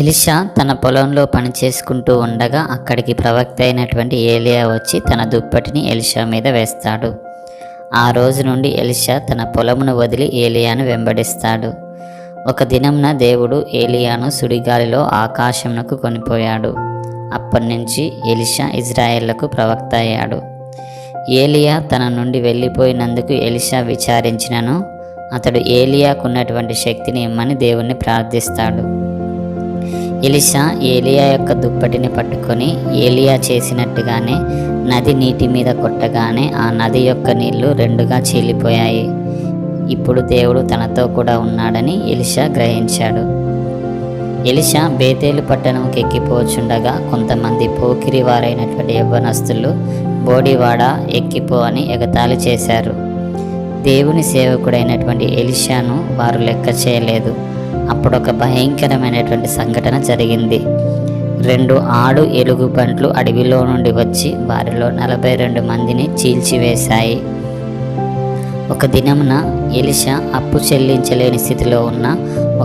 Elisha తన పొలంలో పని చేసుకుంటూ ఉండగా అక్కడికి ప్రవక్త అయినటువంటి ఏలియా వచ్చి తన దుప్పటిని ఎలీషా మీద వేస్తాడు. ఆ రోజు నుండి ఎలీషా తన పొలమును వదిలి ఏలియాను వెంబడిస్తాడు. ఒక దినంన దేవుడు ఏలియాను సుడిగాలిలో ఆకాశమునకు కొనిపోయాడు. అప్పటి నుంచి ఎలీషా ఇజ్రాయేళ్లకు ప్రవక్త అయ్యాడు. ఏలియా తన నుండి వెళ్ళిపోయినందుకు ఎలీషా విచారించినను అతడు ఏలియాకున్నటువంటి శక్తిని ఇమ్మని దేవుణ్ణి ప్రార్థిస్తాడు. ఎలీషా ఏలియా యొక్క దుప్పటిని పట్టుకొని ఏలియా చేసినట్టుగానే నది నీటి మీద కొట్టగానే ఆ నది యొక్క నీళ్లు రెండుగా చీలిపోయాయి. ఇప్పుడు దేవుడు తనతో కూడా ఉన్నాడని ఎలీషా గ్రహించాడు. ఎలీషా బేతేలు పట్టణంకి ఎక్కిపోచుండగా కొంతమంది పోకిరి వారైనటువంటి యవ్వనస్తులు బోడివాడ ఎక్కిపో అని ఎగతాళి చేశారు. దేవుని సేవకుడైనటువంటి ఎలీషాను వారు లెక్క చేయలేదు. అప్పుడు ఒక భయంకరమైనటువంటి సంఘటన జరిగింది. 2 ఆడు ఎలుగుబంట్లు అడవిలో నుండి వచ్చి వారిలో 42 మందిని చీల్చివేశాయి. ఒక దినమున ఎలీషా అప్పు చెల్లించలేని స్థితిలో ఉన్న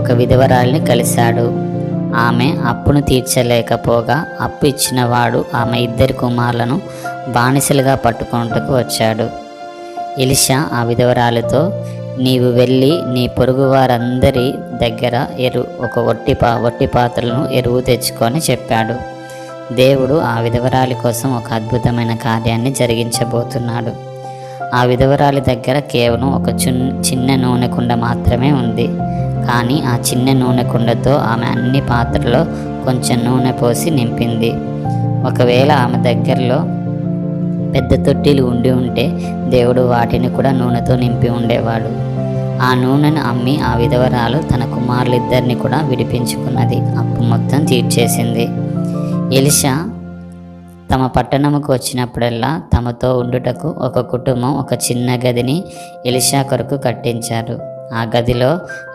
ఒక విధవరాలిని కలిశాడు. ఆమె అప్పును తీర్చలేకపోగా అప్పు ఇచ్చినవాడు ఆమె 2 కుమారులను బానిసలుగా పట్టుకొనుటకు వచ్చాడు. ఎలీషా ఆ విధవరాలితో, నీవు వెళ్ళి నీ పొరుగు వారందరి దగ్గర ఒక వట్టి పాత్రలను ఎరువు తెచ్చుకొని చెప్పాడు. దేవుడు ఆ విధవరాలి కోసం ఒక అద్భుతమైన కార్యాన్ని జరిగించబోతున్నాడు. ఆ విధవరాలి దగ్గర కేవలం ఒక చిన్న నూనె కుండ మాత్రమే ఉంది. కానీ ఆ చిన్న నూనె కుండతో ఆమె అన్ని పాత్రలో కొంచెం నూనె పోసి నింపింది. ఒకవేళ ఆమె దగ్గరలో పెద్ద తొట్టిలు ఉంటే దేవుడు వాటిని కూడా నూనెతో నింపి ఉండేవాడు. ఆ నూనెను అమ్మి ఆ విధవరాలు తన కుమారులిద్దరిని కూడా విడిపించుకున్నది. అప్పు మొత్తం తీర్చేసింది. ఎలీషా తమ పట్టణముకు వచ్చినప్పుడల్లా తమతో ఉండుటకు ఒక కుటుంబం ఒక చిన్న గదిని ఎలీషా కొరకు కట్టించారు. ఆ గదిలో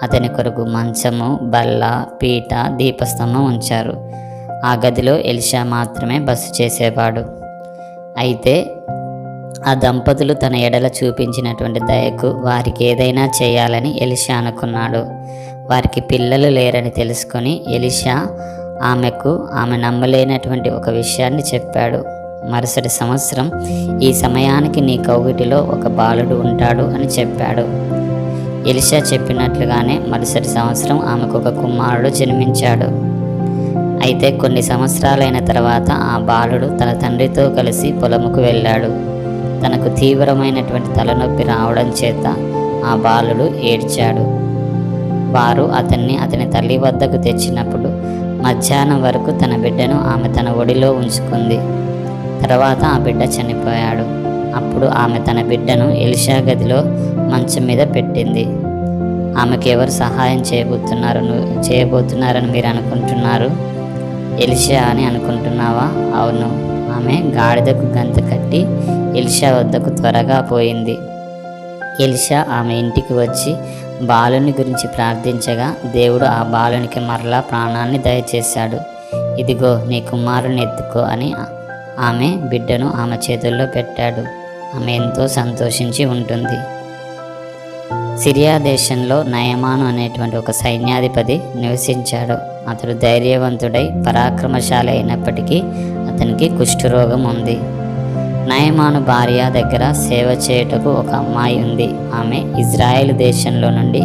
అతని కొరకు మంచము, బల్ల, పీట, దీపస్తంభం ఉంచారు. ఆ గదిలో ఎలీషా మాత్రమే బస చేసేవాడు. అయితే ఆ దంపతులు తన ఎడల చూపించినటువంటి దయకు వారికి ఏదైనా చేయాలని ఎలీషా అనుకున్నాడు. వారికి పిల్లలు లేరని తెలుసుకొని ఎలీషా ఆమె నమ్మలేనటువంటి ఒక విషయాన్ని చెప్పాడు. మరుసటి సంవత్సరం ఈ సమయానికి నీ కౌగిటిలో ఒక బాలుడు ఉంటాడు అని చెప్పాడు. ఎలీషా చెప్పినట్లుగానే మరుసటి సంవత్సరం ఆమెకు ఒక కుమారుడు జన్మించాడు. అయితే కొన్ని సంవత్సరాలైన తర్వాత ఆ బాలుడు తన తండ్రితో కలిసి పొలముకు వెళ్ళాడు. తనకు తీవ్రమైనటువంటి తలనొప్పి రావడం చేత ఆ బాలుడు ఏడ్చాడు. వారు అతని తల్లి వద్దకు తెచ్చినప్పుడు మధ్యాహ్నం వరకు తన బిడ్డను ఆమె తన ఒడిలో ఉంచుకుంది. తర్వాత ఆ బిడ్డ చనిపోయాడు. అప్పుడు ఆమె తన బిడ్డను ఎలీషా గదిలో మంచం మీద పెట్టింది. ఆమెకు ఎవరు సహాయం చేయబోతున్నారని మీరు అనుకుంటున్నారు? ఎలీషా అని అనుకుంటున్నావా? అవును. ఆమె గాడిదకు గంత కట్టి ఎలీషా వద్దకు త్వరగా పోయింది. ఎలీషా ఆమె ఇంటికి వచ్చి బాలుని గురించి ప్రార్థించగా దేవుడు ఆ బాలునికి మరలా ప్రాణాన్ని దయచేశాడు. ఇదిగో నీ కుమారుని ఎత్తుకో అని ఆమె బిడ్డను ఆమె చేతుల్లో పెట్టాడు. ఆమె ఎంతో సంతోషించి ఉంటుంది. సిరియా దేశంలో నయమాను అనేటువంటి ఒక సైన్యాధిపతి నివసించాడు. అతడు ధైర్యవంతుడై పరాక్రమశాలి అయినప్పటికీ అతనికి కుష్ఠరోగం ఉంది. నయమాను భార్య దగ్గర సేవ చేయుటకు ఒక అమ్మాయి ఉంది. ఆమె ఇజ్రాయెల్ దేశంలో నుండి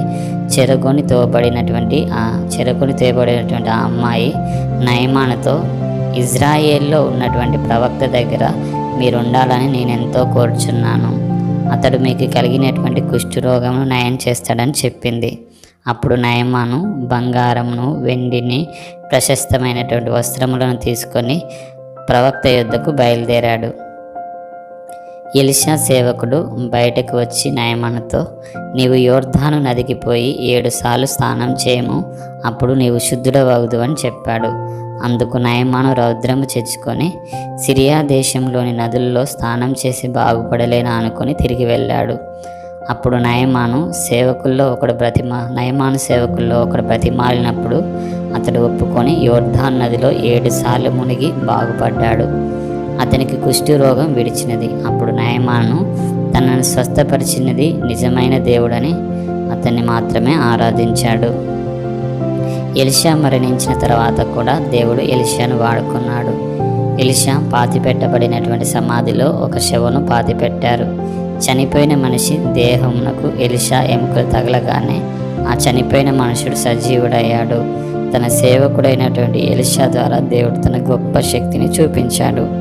చెరగొని తోబడినటువంటి ఆ అమ్మాయి నయమానుతో, ఇజ్రాయేల్లో ఉన్నటువంటి ప్రవక్త దగ్గర మీరుండాలని నేనెంతో కోరుచున్నాను. అతడు మీకు కలిగినటువంటి కుష్ఠరోగమును నయం చేస్తాడని చెప్పింది. అప్పుడు నయమాను బంగారమును, వెండిని, ప్రశస్తమైనటువంటి వస్త్రములను తీసుకొని ప్రవక్త యొద్దకు బయలుదేరాడు. ఎలీషా సేవకుడు బయటకు వచ్చి నయమానుతో, నీవు యోర్దాను నదికి పోయి 7 సార్లు స్నానం చేయము, అప్పుడు నీవు శుద్ధుడవగుదు అని చెప్పాడు. అందుకు నయమాను రౌద్రము తెచ్చుకొని సిరియా దేశంలోని నదుల్లో స్నానం చేసి బాగుపడలేనా అనుకుని తిరిగి వెళ్ళాడు. అప్పుడు నయమాను సేవకుల్లో ఒకడు బ్రతిమాలినప్పుడు అతడు ఒప్పుకొని యోర్దాను నదిలో 7 సార్లు మునిగి బాగుపడ్డాడు. అతనికి కుష్ఠు రోగం విడిచినది. అప్పుడు నయమాను తనను స్వస్థపరిచినది నిజమైన దేవుడని అతన్ని మాత్రమే ఆరాధించాడు. ఎలీషా మరణించిన తర్వాత కూడా దేవుడు ఎలీషాను వాడుకున్నాడు. ఎలీషా పాతిపెట్టబడినటువంటి సమాధిలో ఒక శవను పాతిపెట్టారు. చనిపోయిన మనిషి దేహమునకు ఎలీషా ఎముకలు తగలగానే ఆ చనిపోయిన మనుషుడు సజీవుడయ్యాడు. తన సేవకుడైనటువంటి ఎలీషా ద్వారా దేవుడు తన గొప్ప శక్తిని చూపించాడు.